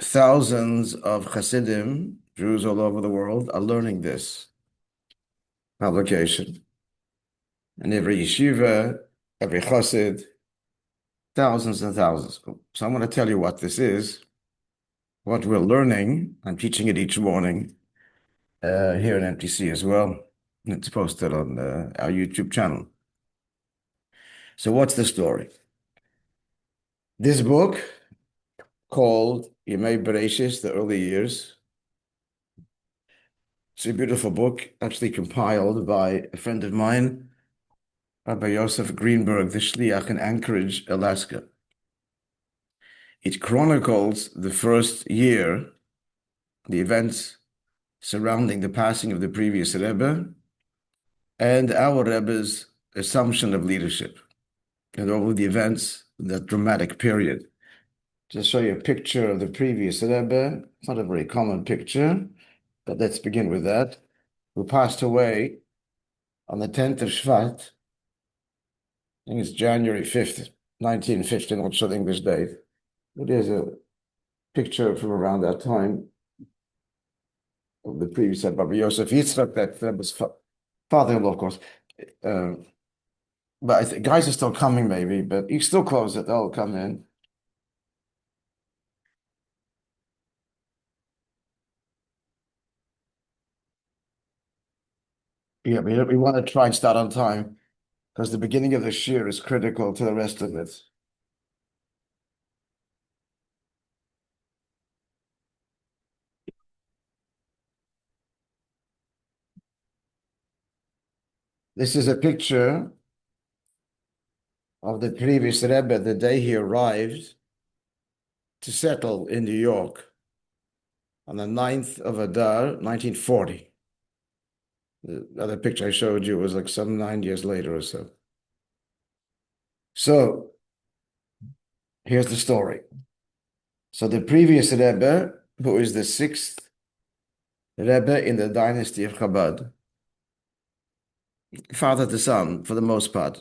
thousands of Hasidim, Jews all over the world, are learning this publication. And every yeshiva, every chassid, thousands and thousands. So I'm going to tell you what this is, what we're learning. I'm teaching it each morning here in MTC as well. It's posted on our YouTube channel. So what's the story? This book called Yemei Bereshis, the Early Years. It's a beautiful book, actually compiled by a friend of mine, Rabbi Yosef Greenberg, the Shliach in Anchorage, Alaska. It chronicles the first year, the events surrounding the passing of the previous Rebbe, and our Rebbe's assumption of leadership, and all of the events in that dramatic period. Just show you a picture of the previous Rebbe. It's not a very common picture, but let's begin with that. Who passed away on the 10th of Shvat. I think it's January 5th, 1950, not sure the English date. It is a picture from around that time of the previous Rabbi Yosef Yitzchak, that was father-in-law, of course. But I think guys are still coming, maybe, but you still close it. They'll come in. Yeah, we want to try and start on time because the beginning of the shir is critical to the rest of it. This is a picture of the previous Rebbe the day he arrived to settle in New York on the 9th of Adar, 1940. The other picture I showed you was like some 9 years later or so. So here's the story. So the previous Rebbe, who is the sixth Rebbe in the dynasty of Chabad, father to son, for the most part,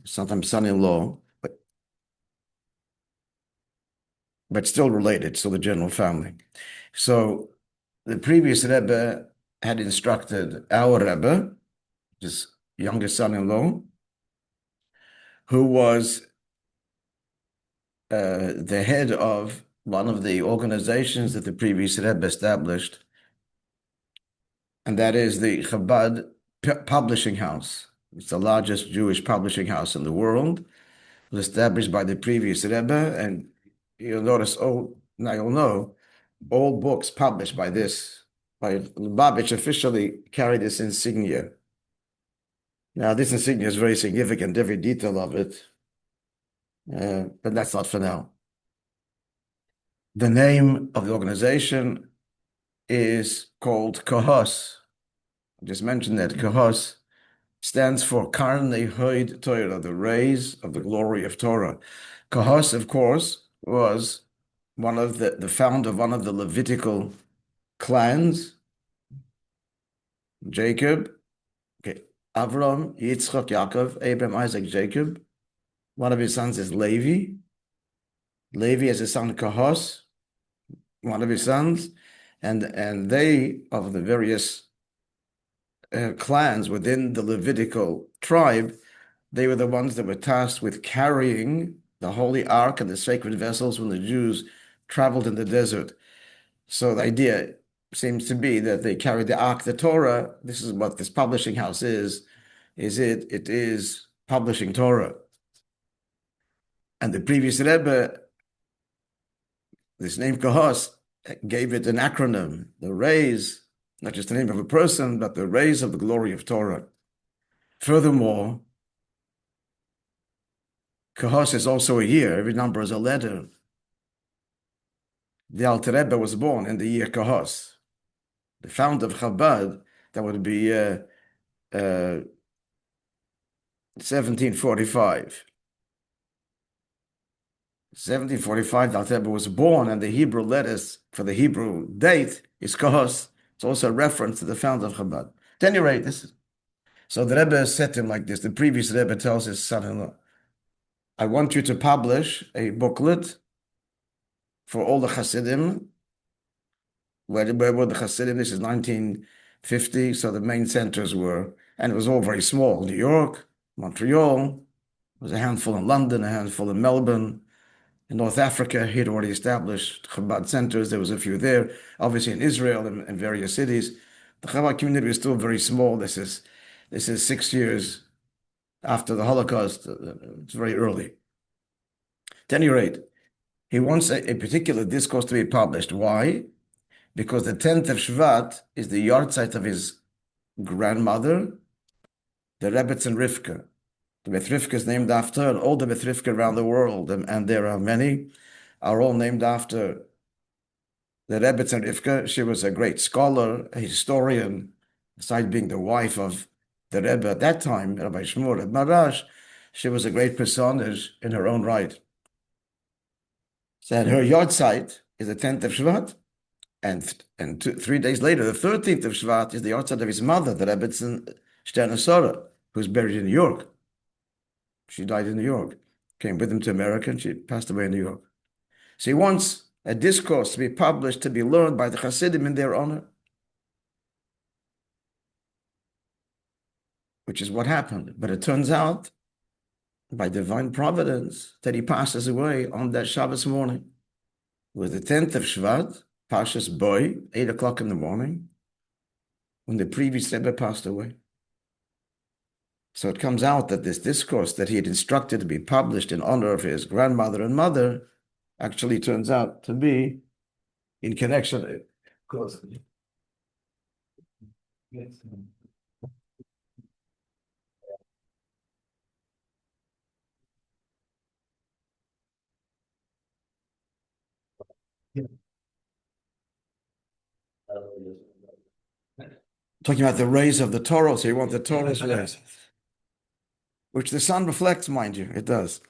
sometimes son-in-law, but still related to the general family. So the previous Rebbe had instructed our Rebbe, his youngest son-in-law, who was the head of one of the organizations that the previous Rebbe established, and that is the Chabad Publishing House. It's the largest Jewish publishing house in the world. It was established by the previous Rebbe, and you'll notice, now you'll know, all books published by Lubavitch officially carry this insignia. Now, this insignia is very significant, every detail of it, but that's not for now. The name of the organization is called Kahos. I just mentioned that Kahos stands for Karnei Hoid Torah, the rays of the glory of Torah. Kahos, of course, was one of the founder of one of the Levitical clans, Jacob, Avram, Yitzchak, Yaakov, Abraham, Isaac, Jacob. One of his sons is Levi. Levi has a son Kahos, one of his sons, and they, of the various clans within the Levitical tribe, they were the ones that were tasked with carrying the Holy Ark and the sacred vessels when the Jews traveled in the desert. So the idea seems to be that they carried the Ark, the Torah. This is what this publishing house is. It is publishing Torah. And the previous Rebbe, this name Kahos, gave it an acronym, the rays, not just the name of a person, but the rays of the glory of Torah. Furthermore, Kahos is also a year. Every number is a letter. The Alter Rebbe was born in the year Kahos. The founder of Chabad, that would be 1745. 1745, the Alter Rebbe was born, and the Hebrew letters for the Hebrew date is Kahos. It's also a reference to the founder of Chabad. At any rate, so the Rebbe said to him like this. The previous Rebbe tells his son-in-law, I want you to publish a booklet for all the Hasidim. Where were the Hasidim? This is 1950, so the main centers were, and it was all very small. New York, Montreal, there was a handful in London, a handful in Melbourne. In North Africa, he had already established Chabad centers. There was a few there. Obviously, in Israel and various cities, the Chabad community was still very small. This is 6 years after the Holocaust. It's very early. At any rate, he wants a particular discourse to be published. Why? Because the 10th of Shvat is the yahrzeit of his grandmother, the Rebbetzin Rivka. The Beth Rivka is named after, and all the Beth Rivka around the world, and there are many, are all named after the Rebbetzin Rivka. She was a great scholar, a historian, besides being the wife of the Rebbe at that time, Rabbi Shmuel Marash. She was a great personage in her own right. So her yahrzeit is the 10th of Shvat, and 3 days later, the 13th of Shvat, is the yahrzeit of his mother, the Rebbetzin Stern Sora, who's buried in New York. She died in New York, came with him to America, and she passed away in New York. So he wants a discourse to be published, to be learned by the Hasidim in their honor, which is what happened. But it turns out, by divine providence, that he passes away on that Shabbos morning. It was the 10th of Shvat, Pashas Boy, 8 o'clock in the morning, when the previous Rebbe passed away. So it comes out that this discourse that he had instructed to be published in honor of his grandmother and mother actually turns out to be in connection. Of course. Talking about the rays of the Torah, so you want the Torah's rays, which the sun reflects, mind you, it does.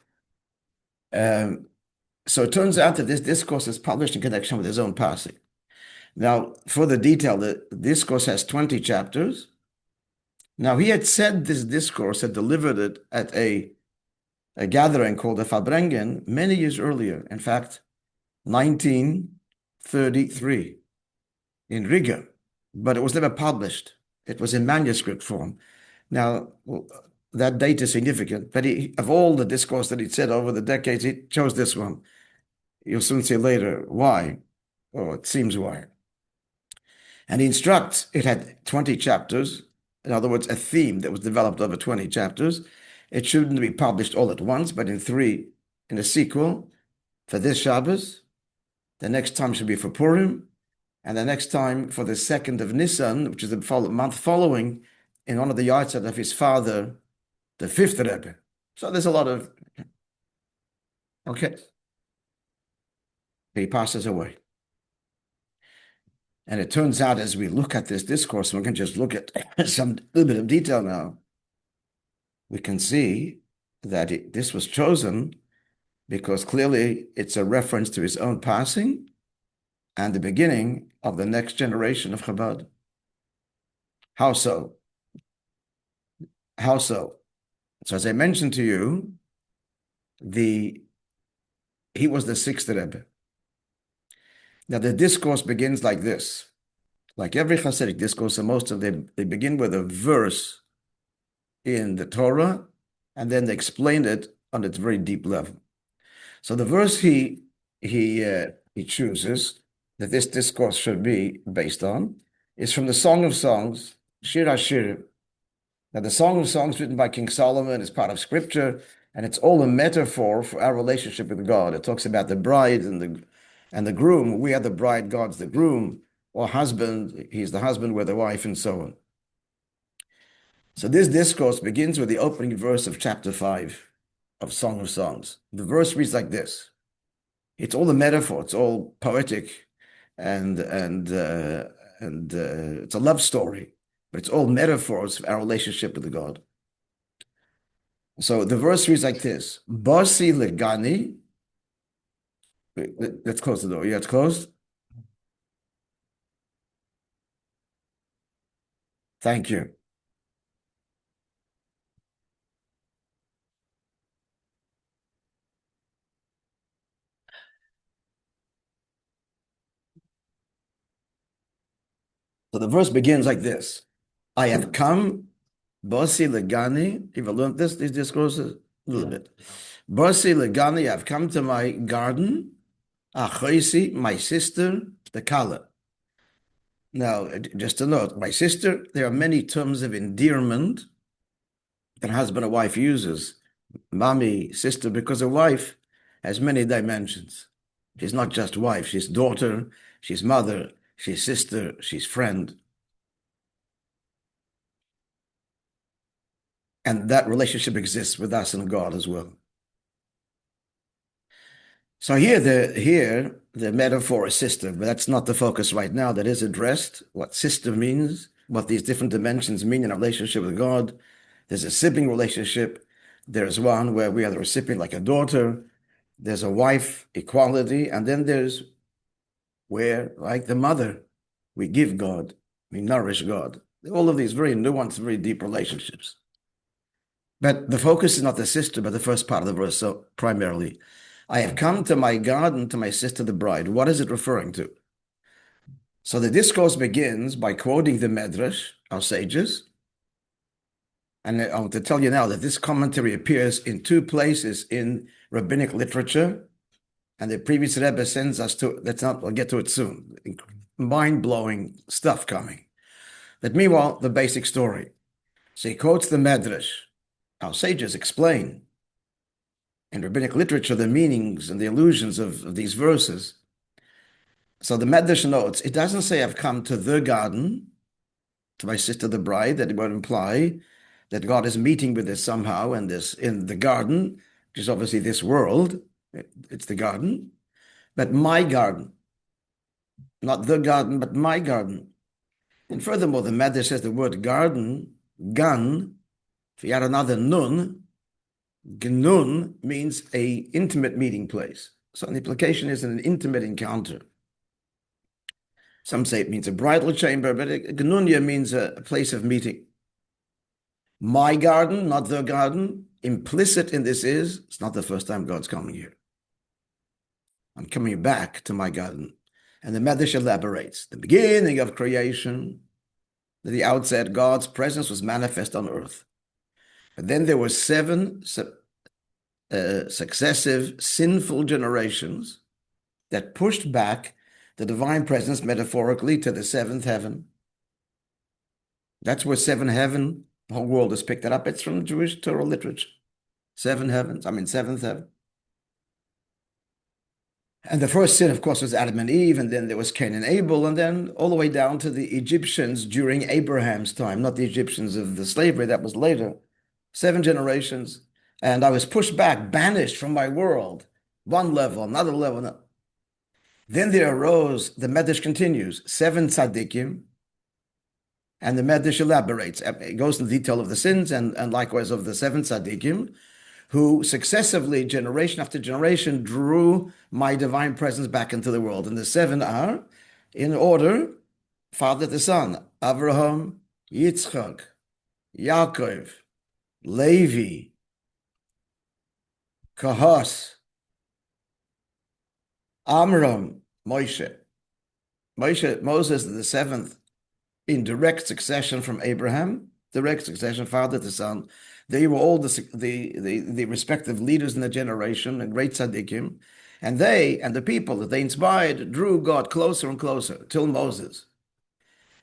So it turns out that this discourse is published in connection with his own passing. Now, for the detail, the discourse has 20 chapters. Now, he had said this discourse, had delivered it at a gathering called the Fabrengen many years earlier. In fact, 1933 in Riga, but it was never published. It was in manuscript form. Now, that date is significant, but of all the discourse that he'd said over the decades, he chose this one. You'll soon see later why, or it seems why. And he instructs, it had 20 chapters, in other words, a theme that was developed over 20 chapters. It shouldn't be published all at once, but in three, in a sequel, for this Shabbos. The next time should be for Purim, and the next time for the 2nd of Nisan, which is the month following, in honor of the yahrzeit of his father, the 5th Rebbe. So there's a lot of, okay. He passes away. And it turns out, as we look at this discourse, we can just look at some little bit of detail now. We can see that this was chosen because clearly it's a reference to his own passing and the beginning of the next generation of Chabad. How so? How so? So as I mentioned to you, he was the 6th Rebbe. Now the discourse begins like this. Like every Hasidic discourse, and most of them, they begin with a verse in the Torah, and then they explain it on its very deep level. So the verse he chooses that this discourse should be based on is from the Song of Songs, Shir HaShirim. Now, the Song of Songs written by King Solomon is part of Scripture, and it's all a metaphor for our relationship with God. It talks about the bride and the groom. We are the bride, God's the groom, or husband, he's the husband, we're the wife, and so on. So this discourse begins with the opening verse of chapter 5 of Song of Songs. The verse reads like this. It's all a metaphor. It's all poetic, and it's a love story, but it's all metaphors for our relationship with God. So the verse reads like this: Basi legani. Let's close the door. Yeah, it's closed. Thank you. So the verse begins like this. I have come, Bosi Legani. You've learned these discourses a little bit. Bosi Legani, I've come to my garden. Achoisi, my sister, the Kala. Now, just a note, my sister, there are many terms of endearment that husband and wife uses. Mommy, sister, because a wife has many dimensions. She's not just wife, she's daughter, she's mother, she's sister, she's friend. And that relationship exists with us and God as well. So here the metaphor is sister, but that's not the focus right now. That is addressed, what sister means, what these different dimensions mean in a relationship with God. There's a sibling relationship. There's one where we are the recipient like a daughter. There's a wife equality. And then there's where, like the mother, we give God, we nourish God. All of these very nuanced, very deep relationships. But the focus is not the sister, but the first part of the verse. So primarily, I have come to my garden, to my sister, the bride. What is it referring to? So the discourse begins by quoting the Medrash, our sages. And I want to tell you now that this commentary appears in two places in rabbinic literature. And the previous Rebbe sends us to, I'll get to it soon. Mind-blowing stuff coming. But meanwhile, the basic story. So he quotes the Medrash. Our sages explain in rabbinic literature the meanings and the allusions of these verses. So the Medrash notes, it doesn't say I've come to the garden, to my sister the bride, that it would imply that God is meeting with us somehow in the garden, which is obviously this world. It's the garden. But my garden, not the garden, but my garden. And furthermore, the Medrash says the word garden, gan, if you add another nun, gnun means a intimate meeting place. So the implication is an intimate encounter. Some say it means a bridal chamber, but gnunya means a place of meeting. My garden, not the garden. Implicit in this is, it's not the first time God's coming here. I'm coming back to my garden. And the Medrash elaborates. The beginning of creation, at the outset, God's presence was manifest on earth. But then there were seven successive sinful generations that pushed back the divine presence metaphorically to the seventh heaven. That's where seven heaven, the whole world has picked it up. It's from Jewish Torah literature. Seventh heaven. And the first sin, of course, was Adam and Eve, and then there was Cain and Abel, and then all the way down to the Egyptians during Abraham's time, not the Egyptians of the slavery, that was later. 7 generations. And I was pushed back, banished from my world. One level, another level. Then there arose, the Medrash continues, 7 tzaddikim, and the Medrash elaborates. It goes into detail of the sins and likewise of the 7 tzaddikim, who successively, generation after generation, drew my divine presence back into the world. And the 7 are, in order, father to son, Avraham, Yitzchak, Yaakov, Levi, Kahas, Amram, Moshe. Moses is the 7th in direct succession from Abraham, direct succession, father to son. They were all the respective leaders in the generation, and great tzaddikim, and they and the people that they inspired drew God closer and closer till Moses.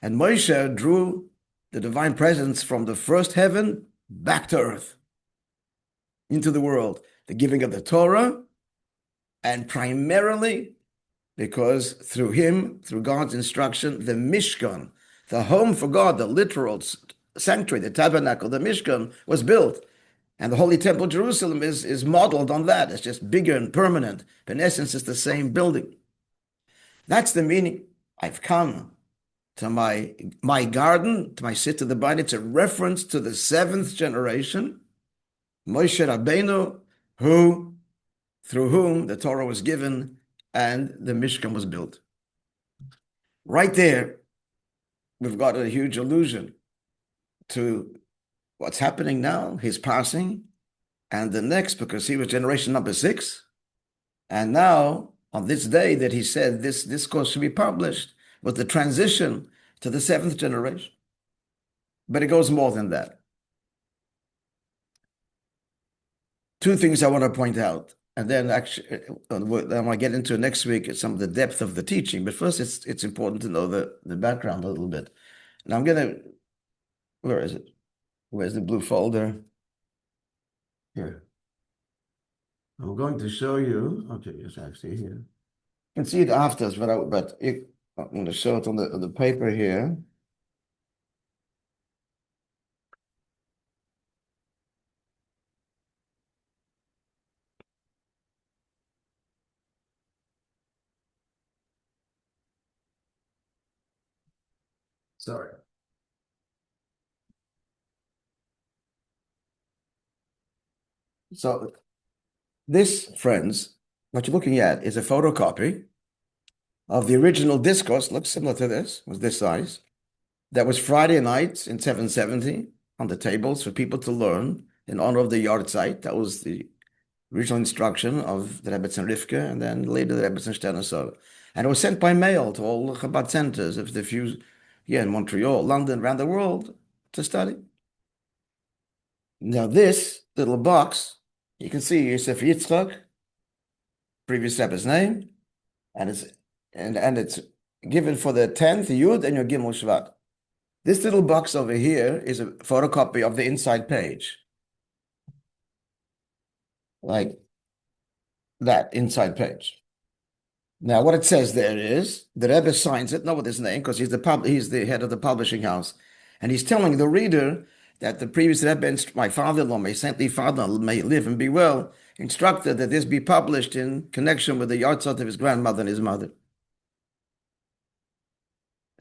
And Moshe drew the divine presence from the first heaven back to earth, into the world, the giving of the Torah, and primarily because through him, through God's instruction, the Mishkan, the home for God, the literal sanctuary, the tabernacle, the Mishkan was built. And the Holy Temple of Jerusalem is modeled on that. It's just bigger and permanent. But in essence, it's the same building. That's the meaning. I've come to my garden, to my sister the bride. It's a reference to the 7th generation, Moshe Rabbeinu, through whom the Torah was given and the Mishkan was built. Right there, we've got a huge allusion to what's happening now, his passing, and the next, because he was generation number 6. And now, on this day that he said this discourse should be published, was the transition to the seventh generation. But it goes more than that. Two things I want to point out, and then actually I want to get into next week some of the depth of the teaching. But first, it's important to know the background a little bit. Now I'm gonna, where is it? Where's the blue folder? Here. I'm going to show you. Okay, it's actually here. You can see it after, but I'm going to show it on the paper here. Sorry. So this, friends, what you're looking at is a photocopy of the original discourse. Looks similar to this, was this size. That was Friday night in 770 on the tables for people to learn in honor of the Yahrzeit. That was the original instruction of the Rebbe and Rivka, and then later the Rebbe and Stern. And it was sent by mail to all the Chabad centers of the few here in Montreal, London, around the world to study. Now this little box, you can see Yosef Yitzchak, previous Rebbe's name, and it's given for the 10th Yud and your Gimel Shvat. This little box over here is a photocopy of the inside page. Like that inside page. Now, what it says there is the Rebbe signs it, not with his name, because he's the head of the publishing house, and he's telling the reader that the previous Rebbe, my father-in-law, my saintly father, may live and be well, instructed that this be published in connection with the yahrzeit of his grandmother and his mother.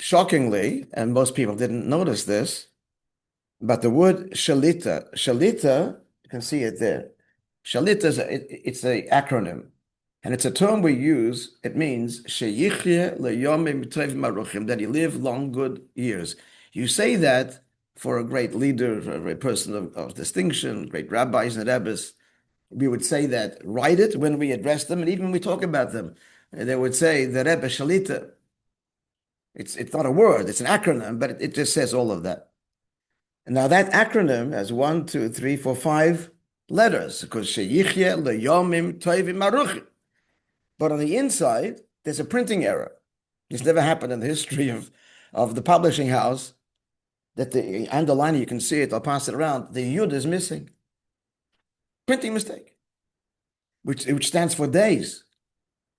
Shockingly, and most people didn't notice this, but the word shalita, you can see it there. Shalita it's an acronym. And it's a term we use. It means that he live long, good years. You say that for a great leader, for a person of distinction, great rabbis and rebbes. We would say that, write it when we address them, and even when we talk about them. They would say the Rebbe Shalita. It's not a word, it's an acronym, but it just says all of that. And now that acronym has 1, 2, 3, 4, 5 letters, because Sheyichye L'Yomim Tovim Aruchim. But on the inside, there's a printing error. This never happened in the history of the publishing house, that the underlining, you can see it, I'll pass it around, the Yud is missing. Printing mistake, which stands for days.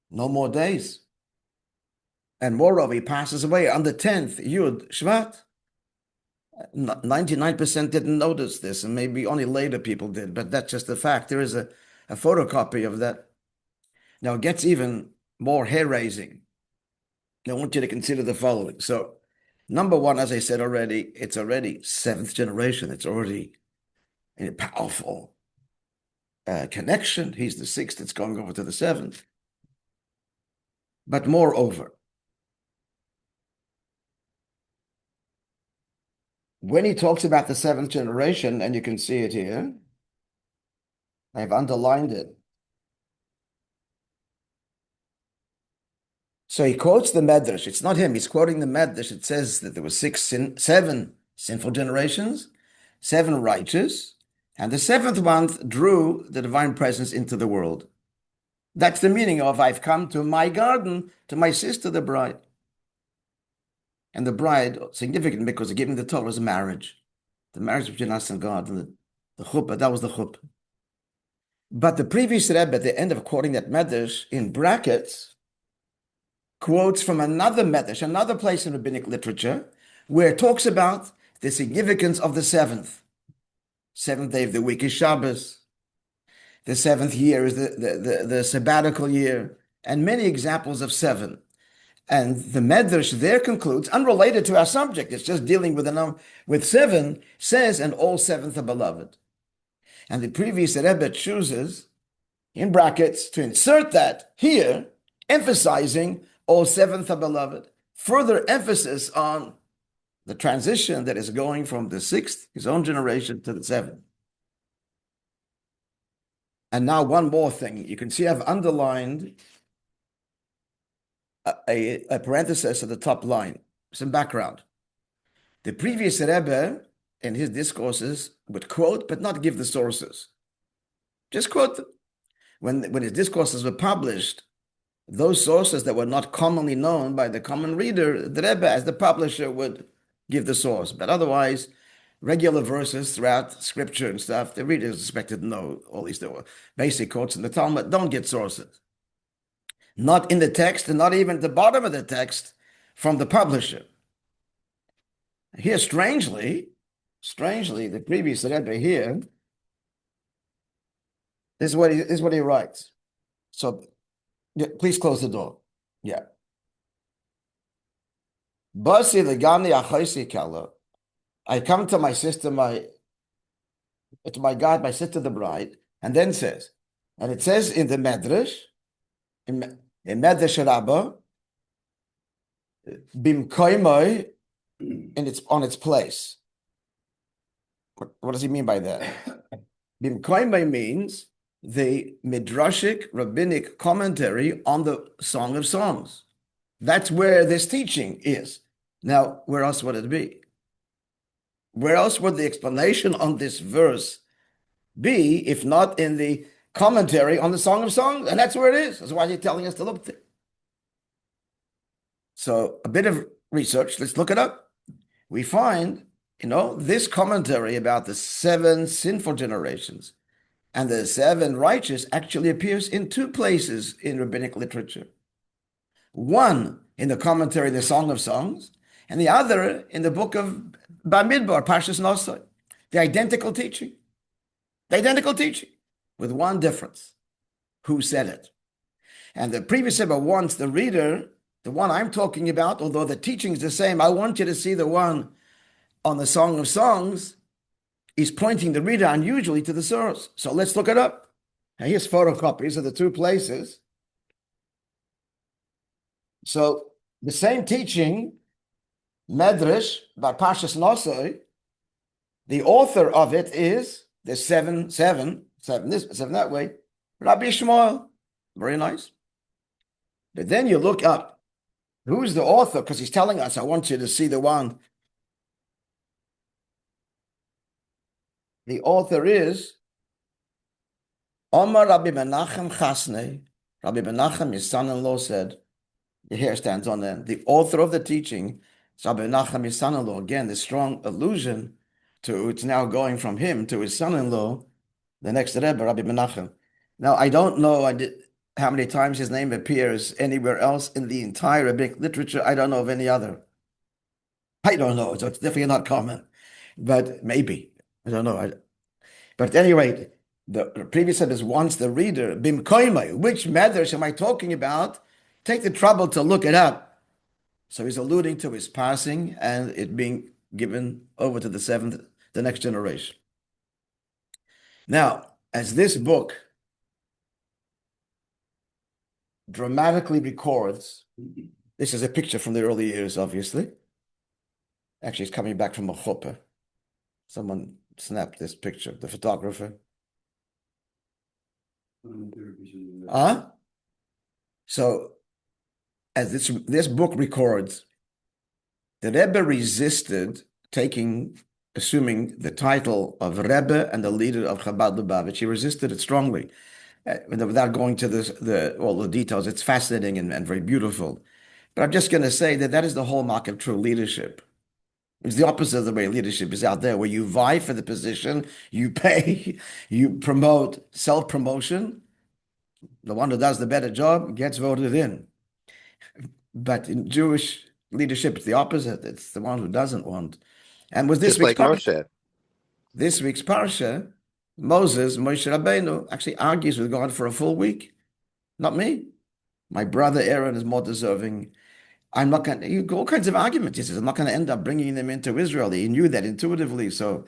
No more days. And moreover, he passes away on the 10th, Yud Shvat. 99% didn't notice this, and maybe only later people did, but that's just the fact. There is a photocopy of that. Now, it gets even more hair-raising. I want you to consider the following. So, number one, as I said already, it's already seventh generation. It's already a powerful connection. He's the sixth. It's going over to the seventh. But moreover, when he talks about the seventh generation, and you can see it here, I've underlined it. So he quotes the Medrash. It's not him. He's quoting the Medrash. It says that there were seven sinful generations, 7 righteous, and the 7th one drew the divine presence into the world. That's the meaning of I've come to my garden, to my sister, the bride. And the bride, significant because giving the Torah is a marriage. The marriage between us and God, and the chuppah, that was the chuppah. But the previous Rebbe, at the end of quoting that Medrash, in brackets, quotes from another Medrash, another place in rabbinic literature, where it talks about the significance of the seventh day of the week is Shabbos. The 7th year is the sabbatical year, and many examples of 7. And the Medrash there concludes, unrelated to our subject, it's just dealing with 7, says, and all 7th are beloved. And the previous Rebbe chooses, in brackets, to insert that here, emphasizing all 7th are beloved. Further emphasis on the transition that is going from the 6th, his own generation, to the 7th. And now one more thing. You can see I've underlined a parenthesis at the top line, some background. The previous Rebbe, in his discourses, would quote, but not give the sources. Just quote them. When his discourses were published, those sources that were not commonly known by the common reader, the Rebbe, as the publisher, would give the source. But otherwise, regular verses throughout scripture and stuff, the reader is expected to know all these basic quotes in the Talmud. Don't get sources. Not in the text, and not even at the bottom of the text from the publisher. Here, strangely, the previous Rebbe here, this is what he writes. So, please close the door. Yeah. Basi legani achoisi kala. I come to my sister, my sister, the bride, and then says, and it says in the Medrash, in Medrash Rabbah, bimkoimoi, and it's on its place. What does he mean by that? Bimkoimoi means the midrashic rabbinic commentary on the Song of Songs. That's where this teaching is. Now, where else would it be? Where else would the explanation on this verse be, if not in the commentary on the Song of Songs? And that's where it is. That's why he's telling us to look there. So a bit of research, let's look it up. We find, this commentary about the 7 sinful generations and the 7 righteous actually appears in 2 places in rabbinic literature. One in the commentary of the Song of Songs, and the other in the book of Bamidbar, Parshas Nosai. The identical teaching, with one difference: who said it. And the previous Rebbe wants the reader, the one I'm talking about, although the teaching is the same, I want you to see the one on the Song of Songs. He's pointing the reader unusually to the source. So let's look it up. Now here's photocopies of the 2 places. So the same teaching, Medrash by Parshas Nosai, the author of it is the 7 that way, Rabbi Shmuel. Very nice. But then you look up, who's the author? Because he's telling us, I want you to see the one. The author is Omar Rabbi Menachem Chasnei. Rabbi Menachem, his son-in-law, said, the hair stands on end. The author of the teaching, Rabbi Menachem, his son-in-law. Again, the strong allusion to it's now going from him to his son-in-law, the next Rebbe, Rabbi Menachem. Now, I don't know how many times his name appears anywhere else in the entire rabbinic literature. I don't know of any other. I don't know, so it's definitely not common, but maybe. I don't know. But at any rate, the previous sentence wants the reader, bimkoimai, which medrash am I talking about? Take the trouble to look it up. So he's alluding to his passing and it being given over to the next generation. Now, as this book dramatically records, this is a picture from the early years, obviously. Actually, it's coming back from a chuppah. Someone snapped this picture, the photographer. So, as this book records, the Rebbe resisted assuming the title of Rebbe and the leader of Chabad Lubavitch. He resisted it strongly. Without going to all the details, it's fascinating and very beautiful. But I'm just going to say that is the hallmark of true leadership. It's the opposite of the way leadership is out there, where you vie for the position, you pay, you promote, self-promotion. The one who does the better job gets voted in. But in Jewish leadership, it's the opposite. It's the one who doesn't want. And with this Just like Moshe. This week's parsha, Moshe Rabbeinu, actually argues with God for a full week. Not me. My brother Aaron is more deserving. I'm not going to, all kinds of arguments. He says, I'm not going to end up bringing them into Israel. He knew that intuitively. So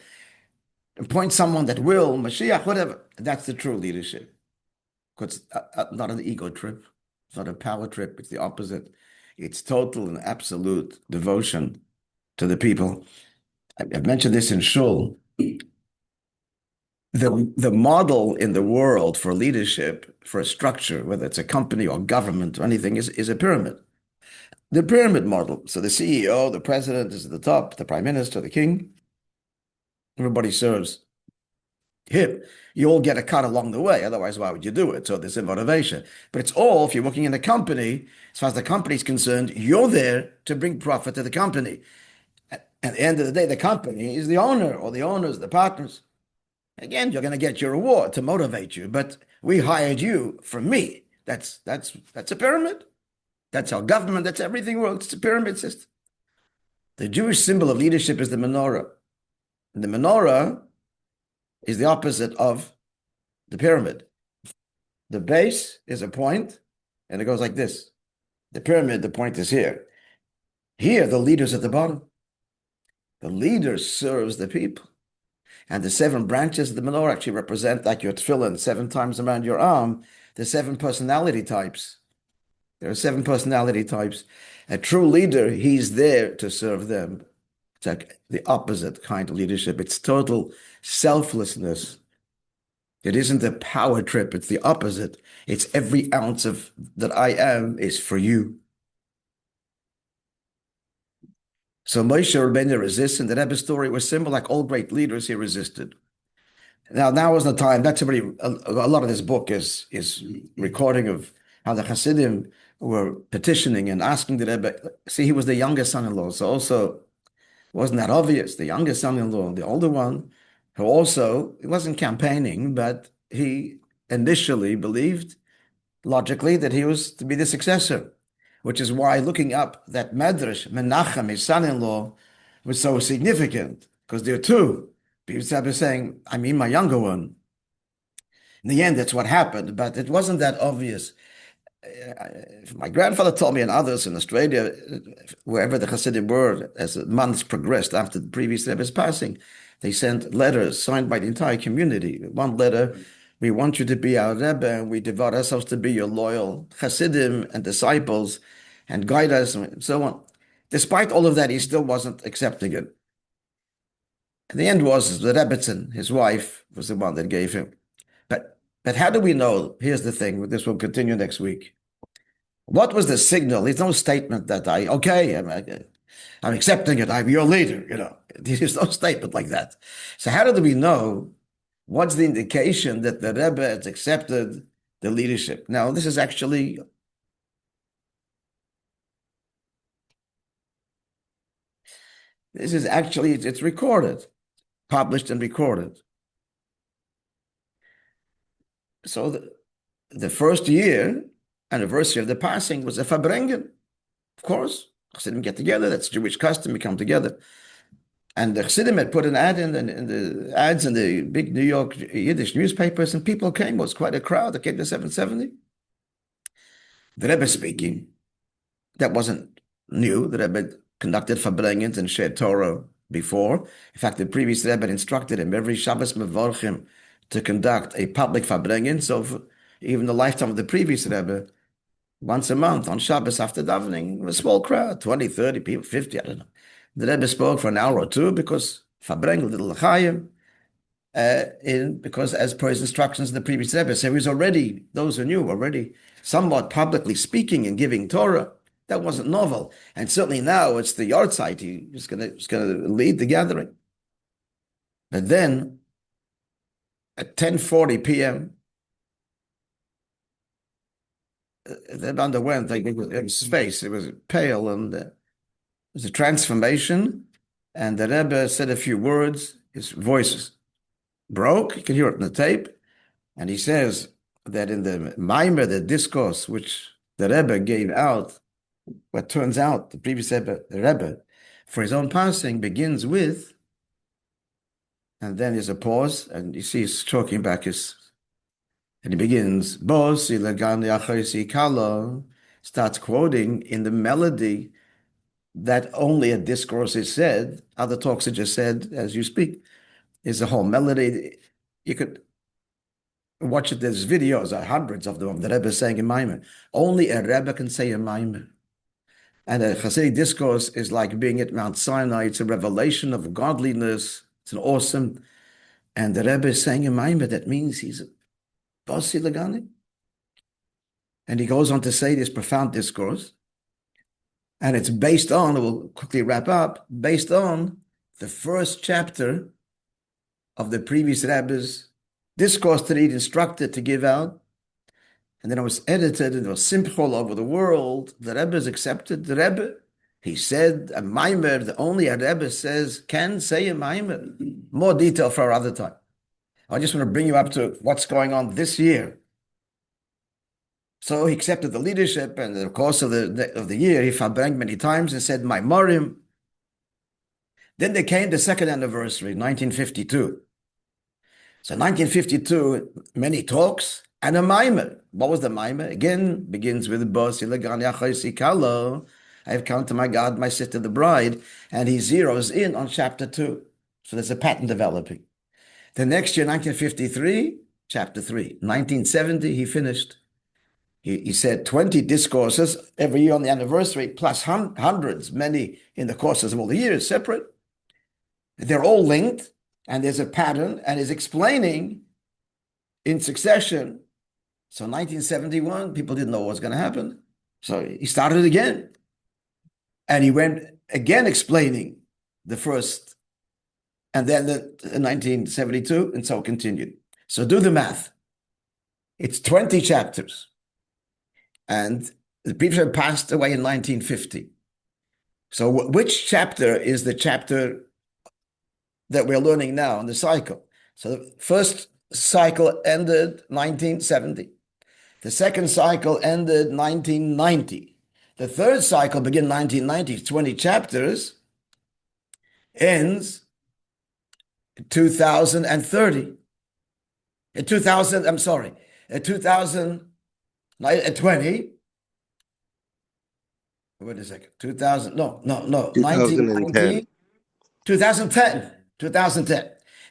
appoint someone that will, Mashiach, whatever. That's the true leadership. Because it's not an ego trip. It's not a power trip. It's the opposite. It's total and absolute devotion to the people. I've mentioned this in Shul. The model in the world for leadership, for a structure, whether it's a company or government or anything, is a pyramid. The pyramid model. So the CEO, the president is at the top, the prime minister, the king. Everybody serves him. You all get a cut along the way. Otherwise, why would you do it? So there's a motivation. But it's all, if you're working in a company, as far as the company is concerned, you're there to bring profit to the company. At the end of the day, the company is the owner or the owners, the partners. Again, you're going to get your reward to motivate you, but we hired you for me. That's a pyramid. That's how government, that's everything works. It's a pyramid system. The Jewish symbol of leadership is the menorah. And the menorah is the opposite of the pyramid. The base is a point, and it goes like this. The pyramid, the point is here. Here, the leader's at the bottom. The leader serves the people. And the seven branches of the menorah actually represent, like your tefillin, 7 times around your arm, the 7 personality types. There are 7 personality types. A true leader, he's there to serve them. It's like the opposite kind of leadership. It's total selflessness. It isn't a power trip. It's the opposite. It's every ounce of that I am is for you. So Moshe Rabbeinu resists, and the Rebbe's story was similar. Like all great leaders, he resisted. Now was the time. That's a lot of this book is recording of how the Hasidim were petitioning and asking the Rebbe. See, he was the youngest son-in-law, so also wasn't that obvious. The youngest son-in-law, the older one, who also he wasn't campaigning, but he initially believed logically that he was to be the successor, which is why looking up that Medrash, Menachem, his son-in-law, was so significant, because there are two. Previous Rebbe saying, I mean my younger one. In the end, that's what happened, but it wasn't that obvious. My grandfather told me and others in Australia, wherever the Hasidim were, as the months progressed after the previous Rebbe's passing, they sent letters signed by the entire community. One letter, we want you to be our Rebbe, and we devote ourselves to be your loyal Hasidim and disciples and guide us, and so on. Despite all of that, he still wasn't accepting it. And the end was the Rebbetzin, his wife, was the one that gave him. But how do we know? Here's the thing. This will continue next week. What was the signal? There's no statement that I'm accepting it. I'm your leader. There's no statement like that. So how do we know? What's the indication that the Rebbe has accepted the leadership? Now, this is actually it's recorded, published and recorded. So the first year anniversary of the passing was a Farbrengen. Of course, Chassidim get together. That's Jewish custom. We come together. And the Chassidim had put an ad in the ads in the big New York Yiddish newspapers, and people came. It was quite a crowd that came to 770. The Rebbe speaking. That wasn't new. The Rebbe conducted Farbrengens and shared Torah before. In fact, the previous Rebbe instructed him every Shabbos Mevorchim to conduct a public Farbrengen. So for even the lifetime of the previous Rebbe, once a month on Shabbos after davening, a small crowd, 20, 30 people, 50, I don't know. The Rebbe spoke for an hour or two because Farbrengen, little l'chaim, because as per his instructions in the previous Rebbe, so he was already, those who knew, already somewhat publicly speaking and giving Torah. That wasn't novel. And certainly now it's the yahrzeit. He was going to lead the gathering. But then at 10:40 p.m., it underwent, like, his face, it was pale, and it was a transformation. And the Rebbe said a few words. His voice broke. You can hear it in the tape. And he says that in the Maimer, the discourse which the Rebbe gave out, what turns out the previous Rebbe, the Rebbe, for his own passing, begins with, and then there's a pause, and you see he's talking back and he begins, starts quoting in the melody that only a discourse is said. Other talks are just said as you speak. Is a whole melody. You could watch it. There's videos, hundreds of them, of the Rebbe saying in Maimer. Only a Rebbe can say a Maimer. And a Hasidic discourse is like being at Mount Sinai. It's a revelation of godliness. It's an awesome. And the Rebbe is saying in Maimer, that means he's a Basi Lagani. And he goes on to say this profound discourse. And it's based on, we'll quickly wrap up, based on the first chapter of the previous Rebbe's discourse that he'd instructed to give out. And then it was edited and it was simcha all over the world. The Rebbe's accepted the Rebbe. He said a maimer, the only a Rebbe says, can say a maimer. More detail for our other time. I just want to bring you up to what's going on this year. So he accepted the leadership, and in the course of the year, he farbrang many times and said, Maimarim. Then there came the second anniversary, 1952. So 1952, many talks and a maimer. What was the maimer? Again, begins with Bos Ilagan Yachosi Kalo. I have come to my God, my sister, the bride, and he zeroes in on chapter 2. So there's a pattern developing. The next year, 1953, chapter 3. 1970, he finished. He said 20 discourses every year on the anniversary, plus hundreds, many in the courses of all the years, separate. They're all linked, and there's a pattern, and is explaining in succession. So 1971, people didn't know what was going to happen. So he started again. And he went again explaining the first, and then the 1972, and so continued. So do the math. It's 20 chapters. And the previous Rebbe passed away in 1950. So which chapter is the chapter that we're learning now in the cycle? So the first cycle ended 1970. The second cycle ended 1990. The third cycle began 1990, 20 chapters, ends 2030. In 2000, I'm sorry, 2020, wait a second, 2000, no, 1990, 2010.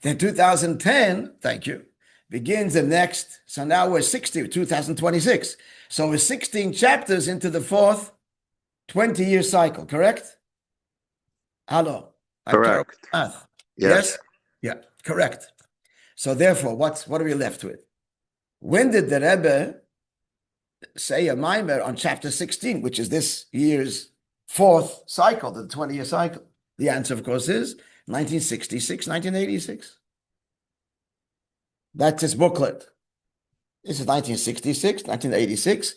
Then 2010, thank you, begins the next, so now we're 2026. So we're 16 chapters into the fourth 20-year cycle, correct? Hello. Correct. Math. Yes? Yeah, correct. So therefore, what are we left with? When did the Rebbe say a maimer on chapter 16, which is this year's fourth cycle, the 20-year cycle? The answer, of course, is 1966, 1986. That's his booklet. This is 1966, 1986,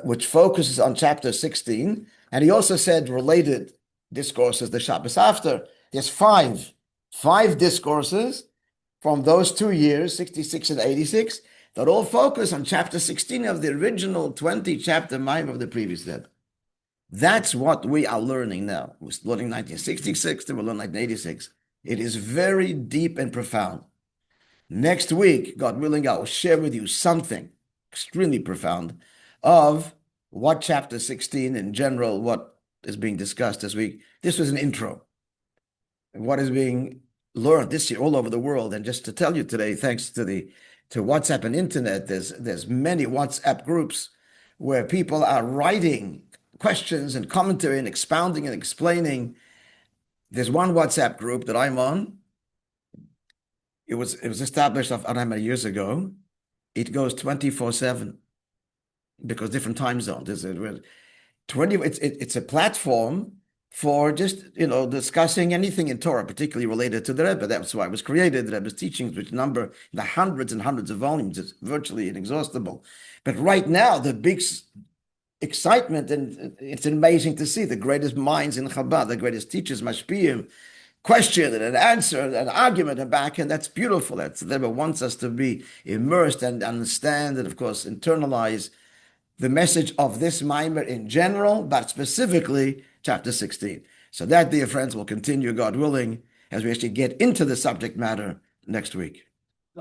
which focuses on chapter 16. And he also said related discourses, the Shabbos after. There's five discourses from those 2 years, 66 and 86, that all focus on chapter 16 of the original 20-chapter Maim of the previous Rebbe. That's what we are learning now. We're learning 1966, then we'll learn 1986. It is very deep and profound. Next week, God willing, I will share with you something extremely profound of what chapter 16 in general, what is being discussed this week. This was an intro. What is being learned this year all over the world. And just to tell you today, thanks to WhatsApp and internet, there's many WhatsApp groups where people are writing questions and commentary and expounding and explaining. There's one WhatsApp group that I'm on. It was established, I don't know how many years ago. It goes 24/7 because different time zones. It's a platform for just, discussing anything in Torah, particularly related to the Rebbe. That's why it was created. The Rebbe's teachings, which number in the hundreds and hundreds of volumes, is virtually inexhaustible. But right now, the big excitement, and it's amazing to see the greatest minds in Chabad, the greatest teachers, mashpiyim, question and an answer, an argument, and back, and that's beautiful. The Rebbe wants us to be immersed and understand and, of course, internalize the message of this Maimer in general, but specifically chapter 16. So that, dear friends, will continue, God willing, as we actually get into the subject matter next week.